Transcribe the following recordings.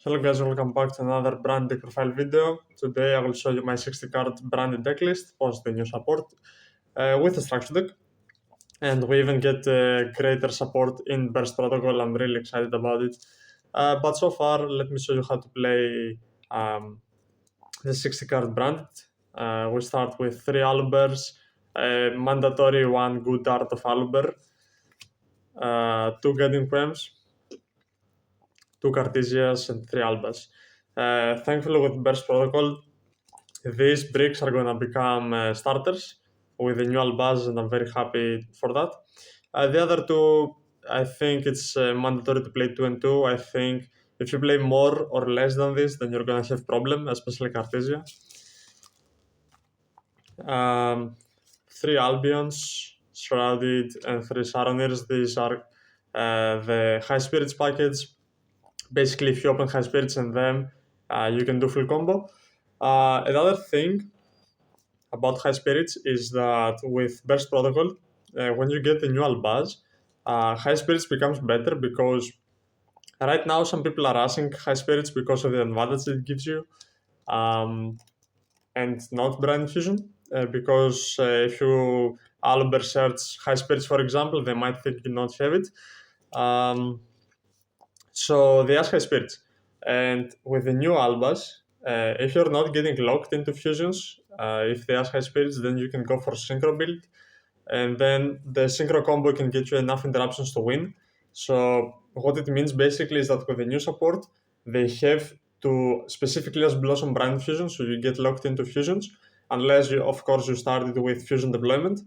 Hello guys, welcome back to another branded profile video. Today I will show you my 60 card branded deck list post the new support with a structure deck. And we even get greater support in Burst Protocol. I'm really excited about it. But so far, let me show you how to play the 60 card branded. We start with 3 Albers, mandatory 1 good art of Alber, 2 Guiding Quems, 2 Cartesias, and 3 Albas. Thankfully, with Burst Protocol, these bricks are going to become starters with the new Albaz, and I'm very happy for that. The other two, I think it's mandatory to play 2 and 2. I think if you play more or less than this, then you're going to have problem, especially Cartesia. 3 Albions, Shrouded, and 3 Saronirs. These are the High Spirits package. Basically, if you open High Spirits and them, you can do full combo. Another thing about High Spirits is that with Burst Protocol, when you get the new Albaz, High Spirits becomes better because right now some people are rushing High Spirits because of the advantage it gives you, and not Brand Fusion. Because if you Albert search High Spirits, for example, they might think you not have it. So they ask High Spirits. And with the new Albas, if you're not getting locked into fusions, if they ask High Spirits, then you can go for Synchro build. And then the Synchro combo can get you enough interruptions to win. So what it means basically is that with the new support, they have to specifically as Blossom brand fusion, so you get locked into fusions, unless you, of course, you started with fusion deployment.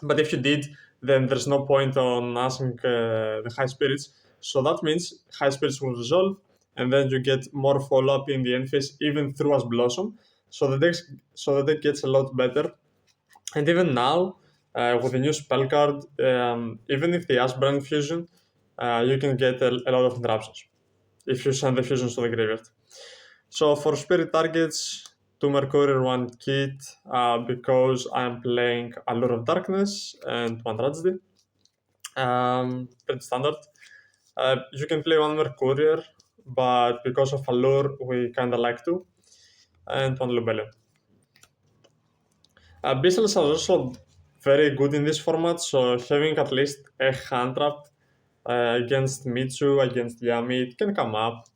But if you did, then there's no point on asking the High Spirits. So that means High Spirits will resolve, and then you get more follow-up in the end phase, even through as Blossom. So the deck gets a lot better. And even now, with the new spell card, even if they ask Brand Fusion, you can get a lot of interruptions if you send the fusions to the graveyard. So for spirit targets, 2 Mercurial, 1 Kit, because I'm playing Allure of Darkness and 1 Tragedy. Pretty standard. You can play 1 Mercurial, but because of Allure, we kinda like to. And 1 Lubellion. Beastles are also very good in this format, so having at least a hand trap against Mitsu, against Yami, it can come up.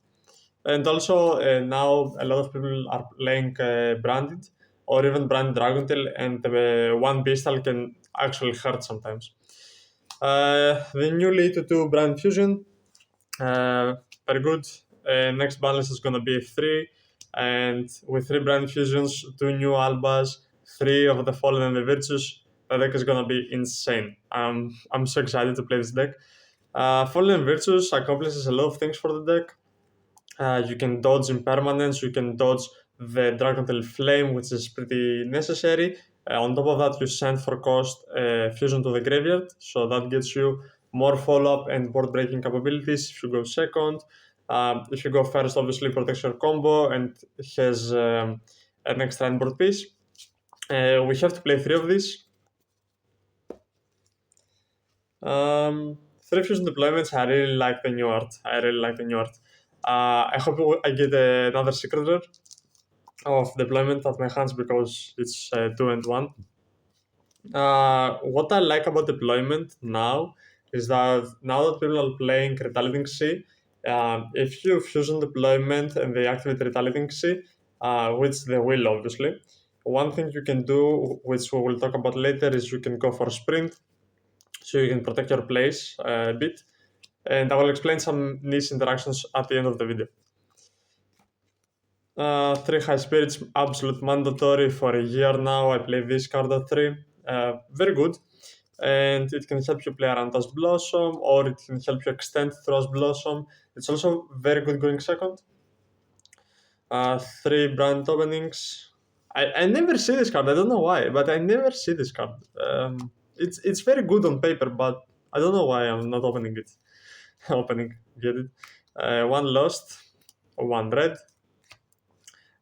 And also now a lot of people are playing Branded or even Branded Dragontail, and 1 Beastal can actually hurt sometimes. The newly to 2 Brand Fusion, very good. Next balance is gonna be 3, and with 3 Brand Fusions, 2 new Albas, 3 of the Fallen and the Virtues, the deck is gonna be insane. I'm so excited to play this deck. Fallen and Virtues accomplishes a lot of things for the deck. You can dodge impermanence, you can dodge the Dragontail Flame, which is pretty necessary. On top of that, you send for cost Fusion to the graveyard, so that gets you more follow-up and board breaking capabilities if you go second. If you go first, obviously protects your combo and has an extra board piece. We have to play 3 of these. 3 Fusion deployments, I really like the new art. I hope I get another secret rare of deployment at my hands because it's 2 and 1. What I like about deployment now is that now that people are playing Retaliating Sea, if you fusion deployment and they activate Retaliating Sea, which they will obviously, one thing you can do, which we will talk about later, is you can go for sprint, so you can protect your place a bit. And I will explain some niche interactions at the end of the video. 3 High Spirits, absolute mandatory for a year now. I play this card at 3. Very good. And it can help you play around as Blossom, or it can help you extend through as Blossom. It's also very good going second. 3 brand openings. I never see this card. I don't know why, but I never see this card. It's very good on paper, but I don't know why I'm not opening it. Get it? 1 Lost, 1 Red.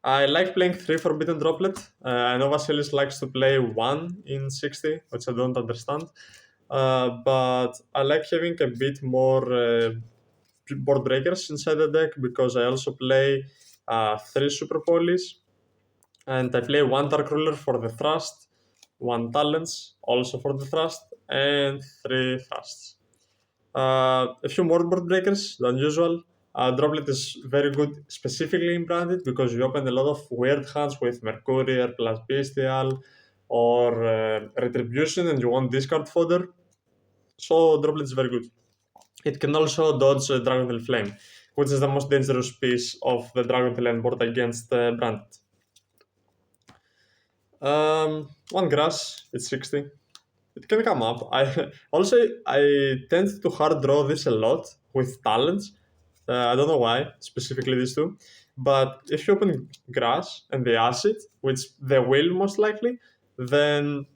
I like playing 3 Forbidden Droplet. I know Vasilis likes to play 1 in 60, which I don't understand. But I like having a bit more board breakers inside the deck because I also play 3 super polis, and I play 1 dark ruler for the thrust, 1 talents also for the thrust, and 3 thrusts. A few more board breakers than usual. Droplet is very good specifically in branded because you open a lot of weird hands with Mercurier plus Bestial or Retribution and you want discard fodder. So Droplet is very good. It can also dodge Dragontail Flame, which is the most dangerous piece of the Dragontail board against branded. One grass, it's 60. It can come up. I tend to hard draw this a lot with talents. I don't know why, specifically these two. But if you open grass and they acid, which they will most likely, then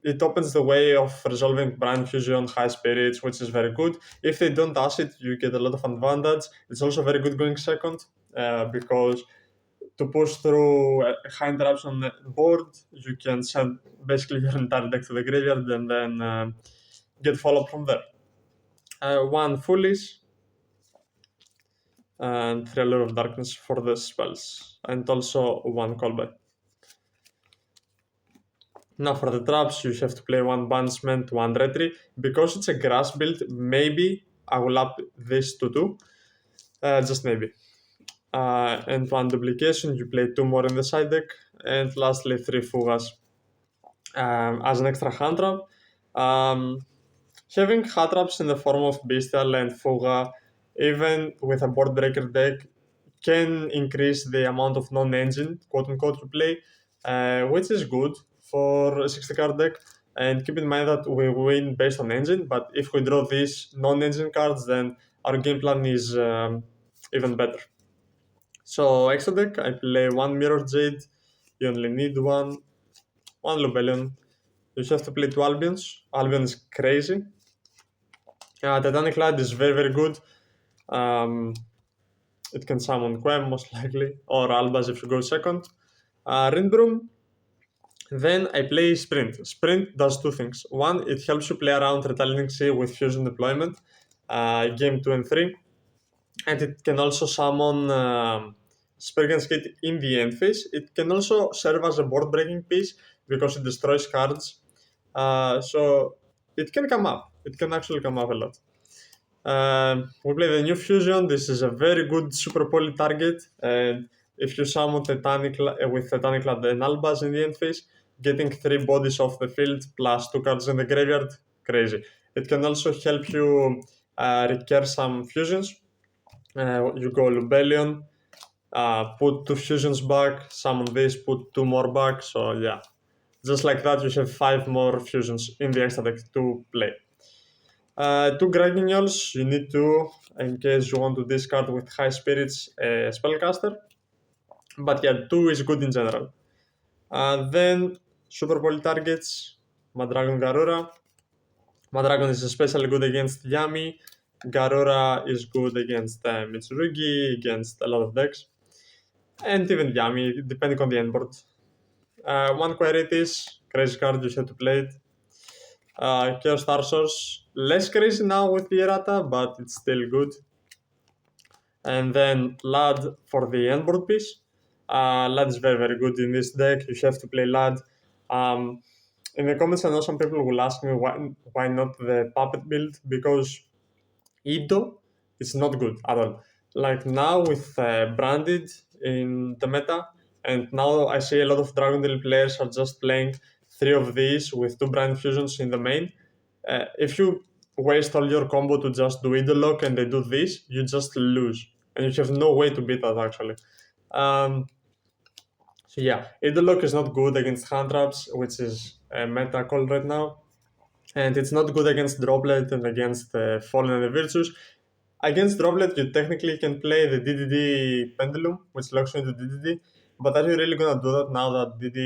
it opens the way of resolving brand fusion, high spirits, which is very good. If they don't acid, you get a lot of advantage. It's also very good going second because to push through a high interruption board, you can send basically your entire deck to the graveyard and then get follow up from there. 1 Foolish and 3 Allure of Darkness for the spells, and also 1 Callback. Now for the traps, you have to play 1 Banishment, 1 Retry. Because it's a grass build, maybe I will up this to 2, just maybe. And 1 Duplication, you play 2 more in the side deck, and lastly 3 Fugas as an extra hand trap. Having hand traps in the form of Bestial and Fuga, even with a board breaker deck, can increase the amount of non-engine, quote unquote, you play, which is good for a 60 card deck. And keep in mind that we win based on engine, but if we draw these non-engine cards, then our game plan is even better. So extra deck, I play 1 Mirror Jade, you only need 1 Lubellion. You have to play 2 Albions. Albion is crazy. Titanic Light is very, very good. It can summon Quem most likely, or Albaz if you go second. Rindbroom. Then I play Sprint. Sprint does 2 things. One, it helps you play around Retaliating Sea with Fusion Deployment, game 2 and 3. And it can also summon Spurgen Skate in the end phase. It can also serve as a board breaking piece because it destroys cards. So it can come up. It can actually come up a lot. We play the new fusion. This is a very good super poly target. And if you summon with Titanic Lad and Albaz in the end phase, getting 3 bodies off the field plus 2 cards in the graveyard, crazy. It can also help you recur some fusions. You go Lubellion, put 2 fusions back, summon this, put 2 more back. So yeah, just like that, you have 5 more fusions in the extra deck to play. 2 Gragignols, you need to, in case you want to discard with high spirits spellcaster. But yeah, 2 is good in general. Then super poly targets, Madragon Garura. Madragon is especially good against Yami. Garura is good against Mitsurugi, against a lot of decks. And even Yami, depending on the end board. 1 Quiritis, crazy card, you have to play it. Chaos Star Source, less crazy now with the errata, but it's still good. And then Lad for the end board piece. Lad is very, very good in this deck. You have to play Lad. In the comments, I know some people will ask me why not the puppet build, because Ido is not good at all. Like now with Branded in the meta, and now I see a lot of Dragontail players are just playing 3 of these with 2 Brand Fusions in the main. If you waste all your combo to just do Idolock and they do this, you just lose. And you have no way to beat that actually. So yeah, Idolock is not good against hand traps, which is a meta call right now. And it's not good against Droplet and against Fallen and the Virtues. Against Droplet, you technically can play the DDD Pendulum, which locks you into DDD. But are you really gonna do that now that DDD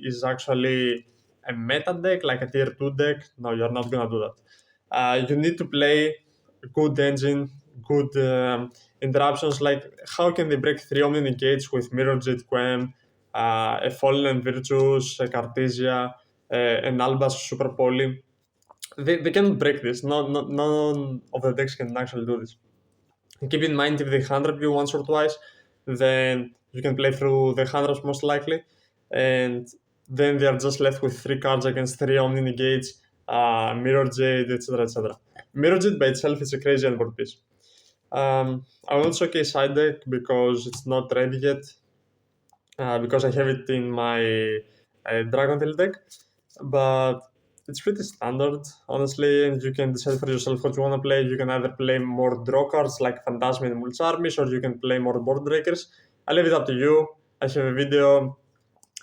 is actually a meta deck, like a tier 2 deck? No, you're not gonna do that. You need to play good engine, good interruptions. Like how can they break 3 Omni Negates with Mirror Jet Quem, a Fallen and Virtues, a Cartesia, an Albas Super Poly? they cannot break this. None of the decks can actually do this. And keep in mind, if they hand trap you once or twice, then you can play through the hand traps most likely, and then they are just left with 3 cards against 3 Omni Negates, Mirror Jade, etc. etc. Mirror Jade by itself is a crazy endboard piece. I will also showcase side deck because it's not ready yet, because I have it in my Dragontail deck, but it's pretty standard, honestly, and you can decide for yourself what you want to play. You can either play more draw cards like Phantasm and Mulch Armies, or you can play more board breakers. I leave it up to you. I have a video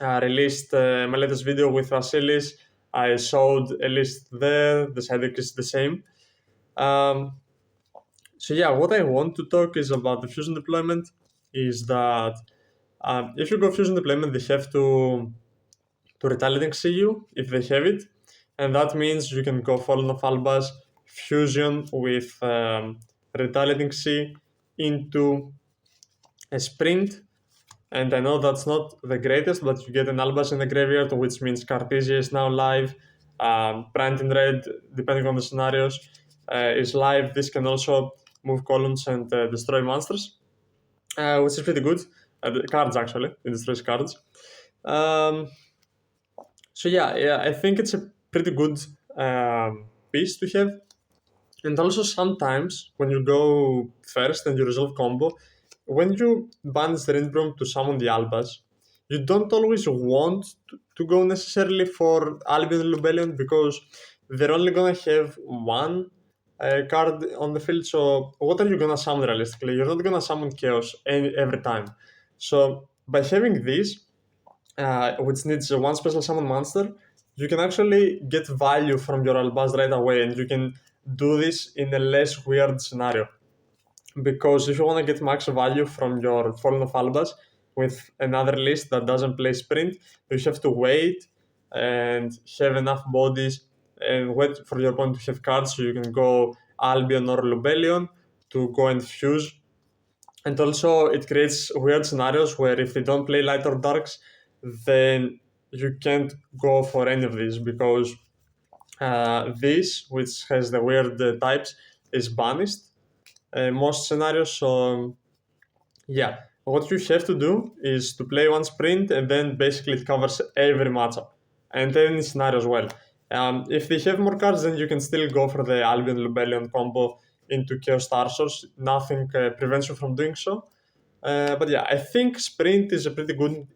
released, my latest video with Vasilis. I showed a list there. The side deck is the same. Um, so yeah, what I want to talk is about the fusion deployment. Is that if you go fusion deployment, they have to retaliating see you if they have it, and that means you can go Fallen of Albas fusion with retaliating C into a sprint. And I know that's not the greatest, but you get an Albas in the graveyard, which means Crazyy is now live. Brand in Red, depending on the scenarios, is live. This can also move columns and destroy monsters, which is pretty good. Cards, actually, it destroys cards. So yeah, I think it's a pretty good piece to have. And also sometimes when you go first and you resolve combo, when you banish the Rindbrom to summon the Albas, you don't always want to go necessarily for Albion and Lubellion because they're only gonna have one card on the field. So what are you gonna summon realistically? You're not gonna summon Chaos every time. So by having this, which needs one special summon monster, you can actually get value from your Albaz right away, and you can do this in a less weird scenario. Because if you want to get max value from your Fallen of Albaz with another list that doesn't play Sprint, you have to wait and have enough bodies and wait for your opponent to have cards so you can go Albion or Lubellion to go and fuse. And also, it creates weird scenarios where if they don't play light or darks, then you can't go for any of these because this, which has the weird types, is banished most scenarios. So yeah, what you have to do is to play one sprint and then basically it covers every matchup and any scenario as well. If they have more cards, then you can still go for the Albion Lubellion combo into Chaos Star Source. Nothing prevents you from doing so. But yeah, I think Sprint is a pretty good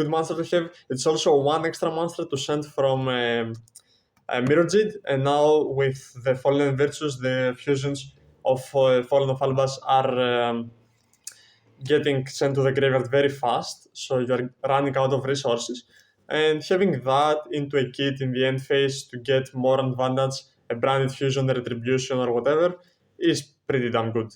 monster to have. It's also one extra monster to send from Mirror Jade, and now with the Fallen Virtues, the fusions of Fallen of Albas are getting sent to the graveyard very fast, so you're running out of resources. And having that into a kit in the end phase to get more advantage, a branded fusion, retribution, or whatever, is pretty damn good.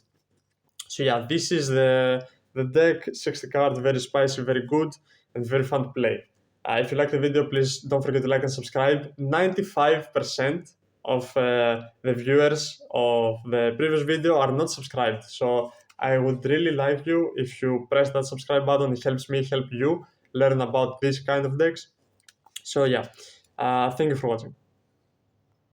So yeah, this is the deck, 60 cards, very spicy, very good, and very fun to play. If you like the video, please don't forget to like and subscribe. 95% of the viewers of the previous video are not subscribed, so I would really like you if you press that subscribe button. It helps me help you learn about this kind of decks. So yeah, thank you for watching.